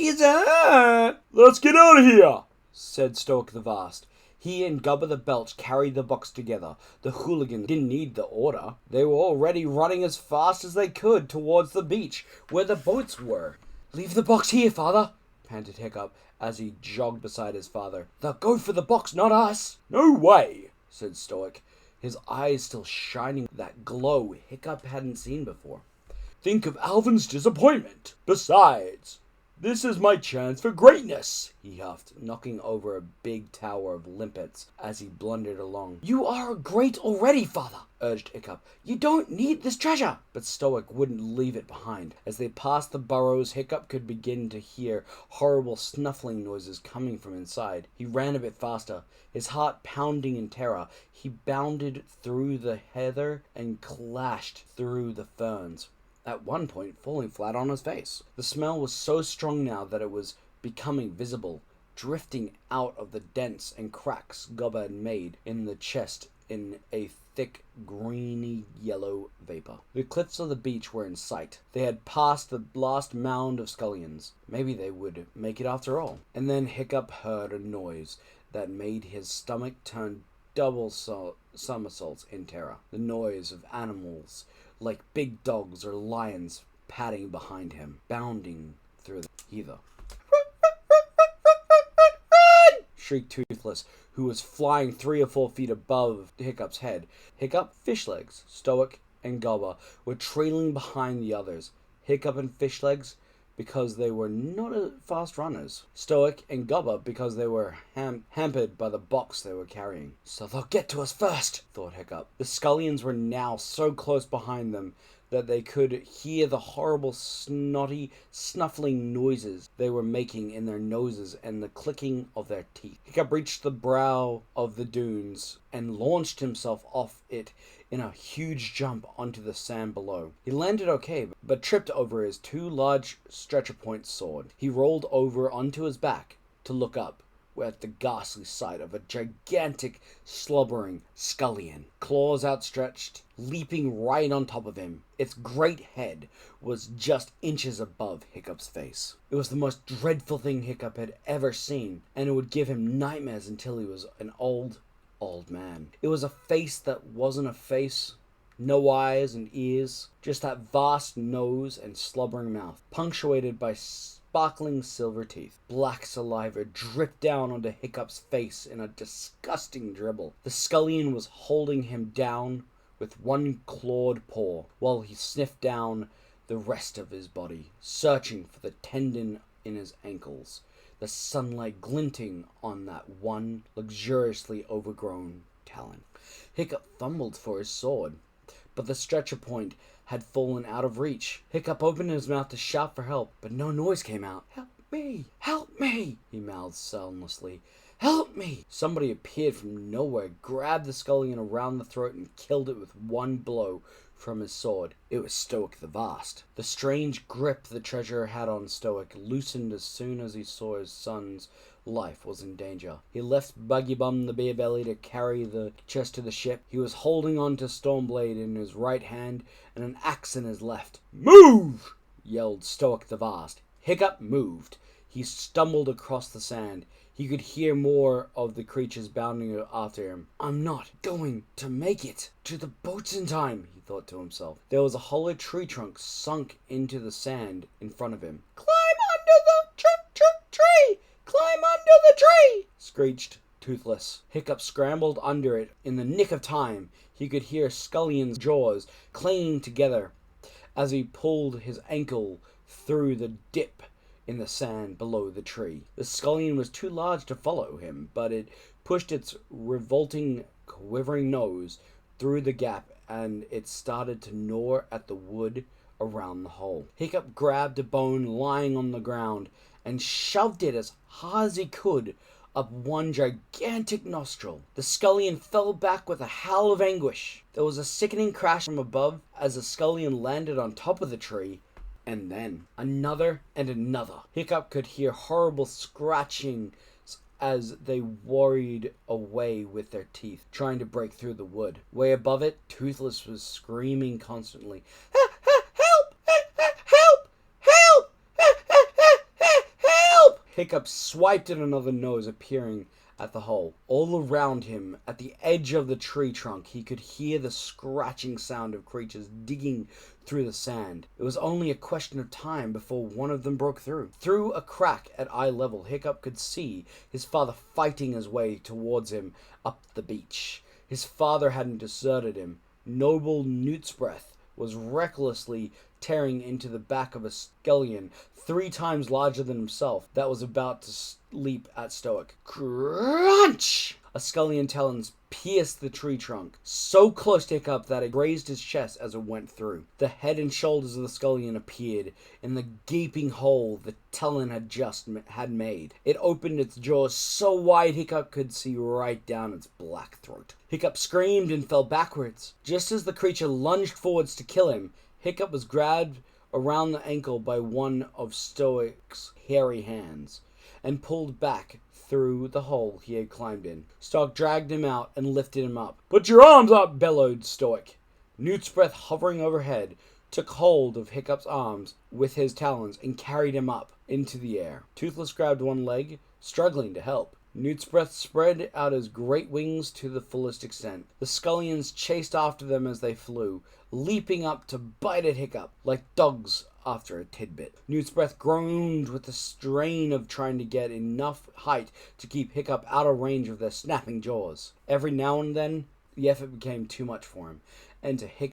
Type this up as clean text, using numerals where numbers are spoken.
He's hurt! Let's get out of here, said Stoic the Vast. He and Gubba the Belch carried the box together. The hooligans didn't need the order. They were already running as fast as they could towards the beach where the boats were. Leave the box here, father, panted Hiccup as he jogged beside his father. They'll go for the box, not us. No way, said Stoic, his eyes still shining with that glow Hiccup hadn't seen before. Think of Alvin's disappointment. Besides, this is my chance for greatness, he huffed, knocking over a big tower of limpets as he blundered along. You are great already, father, urged Hiccup. You don't need this treasure. But Stoic wouldn't leave it behind. As they passed the burrows, Hiccup could begin to hear horrible snuffling noises coming from inside. He ran a bit faster, his heart pounding in terror. He bounded through the heather and clashed through the ferns, at one point falling flat on his face. The smell was so strong now that it was becoming visible, drifting out of the dents and cracks Gubba had made in the chest in a thick, greeny yellow vapor. The cliffs of the beach were in sight. They had passed the last mound of scullions. Maybe they would make it after all. And then Hiccup heard a noise that made his stomach turn double somersaults in terror. The noise of animals, like big dogs or lions, padding behind him, bounding through the heather. Run! Shrieked Toothless, who was flying 3 or 4 feet above Hiccup's head. Hiccup, Fishlegs, Stoic, and Gubba were trailing behind the others. Hiccup and Fishlegs because they were not fast runners. Stoic and Gubba because they were hampered by the box they were carrying. So they'll get to us first, thought Hiccup. The scullions were now so close behind them that they could hear the horrible, snotty, snuffling noises they were making in their noses and the clicking of their teeth. Hiccup reached the brow of the dunes and launched himself off it in a huge jump onto the sand below. He landed okay, but tripped over his 2 large stretcher-point sword. He rolled over onto his back to look up at the ghastly sight of a gigantic, slobbering scullion, claws outstretched, leaping right on top of him. Its great head was just inches above Hiccup's face. It was the most dreadful thing Hiccup had ever seen, and it would give him nightmares until he was an old man. It was a face that wasn't a face. No eyes and ears, just that vast nose and slobbering mouth, punctuated by sparkling silver teeth. Black saliva dripped down onto Hiccup's face in a disgusting dribble. The scullion was holding him down with one clawed paw, while he sniffed down the rest of his body, searching for the tendon in his ankles, the sunlight glinting on that one luxuriously overgrown talon. Hiccup fumbled for his sword, but the stretcher point had fallen out of reach. Hiccup opened his mouth to shout for help, but no noise came out. Help me! Help me! He mouthed soundlessly. Help me! Somebody appeared from nowhere, grabbed the scullion around the throat, and killed it with one blow from his sword. It was Stoic the Vast. The strange grip the treasurer had on Stoic loosened as soon as he saw his son's life was in danger. He left Buggy Bum the Beer Belly to carry the chest to the ship. He was holding on to Stormblade in his right hand and an axe in his left. Move! Yelled Stoic the Vast. Hiccup moved. He stumbled across the sand. He could hear more of the creatures bounding after him. I'm not going to make it to the boats in time, he thought to himself. There was a hollow tree trunk sunk into the sand in front of him. Climb under the tree! Climb under the tree! Screeched Toothless. Hiccup scrambled under it in the nick of time. He could hear Scullion's jaws clanging together as he pulled his ankle through the dip in the sand below the tree. The scullion was too large to follow him, but it pushed its revolting, quivering nose through the gap, and it started to gnaw at the wood around the hole. Hiccup grabbed a bone lying on the ground and shoved it as hard as he could up one gigantic nostril. The scullion fell back with a howl of anguish. There was a sickening crash from above as the scullion landed on top of the tree, and then another and another. Hiccup could hear horrible scratching as they worried away with their teeth, trying to break through the wood. Way above it, Toothless was screaming constantly, "Help! Help! Help! Help! Hiccup swiped at another nose appearing at the hole. All around him, at the edge of the tree trunk, he could hear the scratching sound of creatures digging through the sand. It was only a question of time before one of them broke through. Through a crack at eye level, Hiccup could see his father fighting his way towards him up the beach. His father hadn't deserted him. Noble Newt's breath was recklessly tearing into the back of a scullion 3 times larger than himself that was about to leap at Stoic. Crunch! A scullion talons pierced the tree trunk, so close to Hiccup that it grazed his chest as it went through. The head and shoulders of the scullion appeared in the gaping hole the talon had made. It opened its jaws so wide Hiccup could see right down its black throat. Hiccup screamed and fell backwards. Just as the creature lunged forwards to kill him, Hiccup was grabbed around the ankle by one of Stoic's hairy hands and pulled back through the hole he had climbed in. Stoic dragged him out and lifted him up. "Put your arms up!" bellowed Stoic. Newt's breath, hovering overhead, took hold of Hiccup's arms with his talons and carried him up into the air. Toothless grabbed one leg, struggling to help. Newt's breath spread out his great wings to the fullest extent. The scullions chased after them as they flew, leaping up to bite at Hiccup like dogs after a tidbit. Newt's breath groaned with the strain of trying to get enough height to keep Hiccup out of range of their snapping jaws. Every now and then, the effort became too much for him, and to Hiccup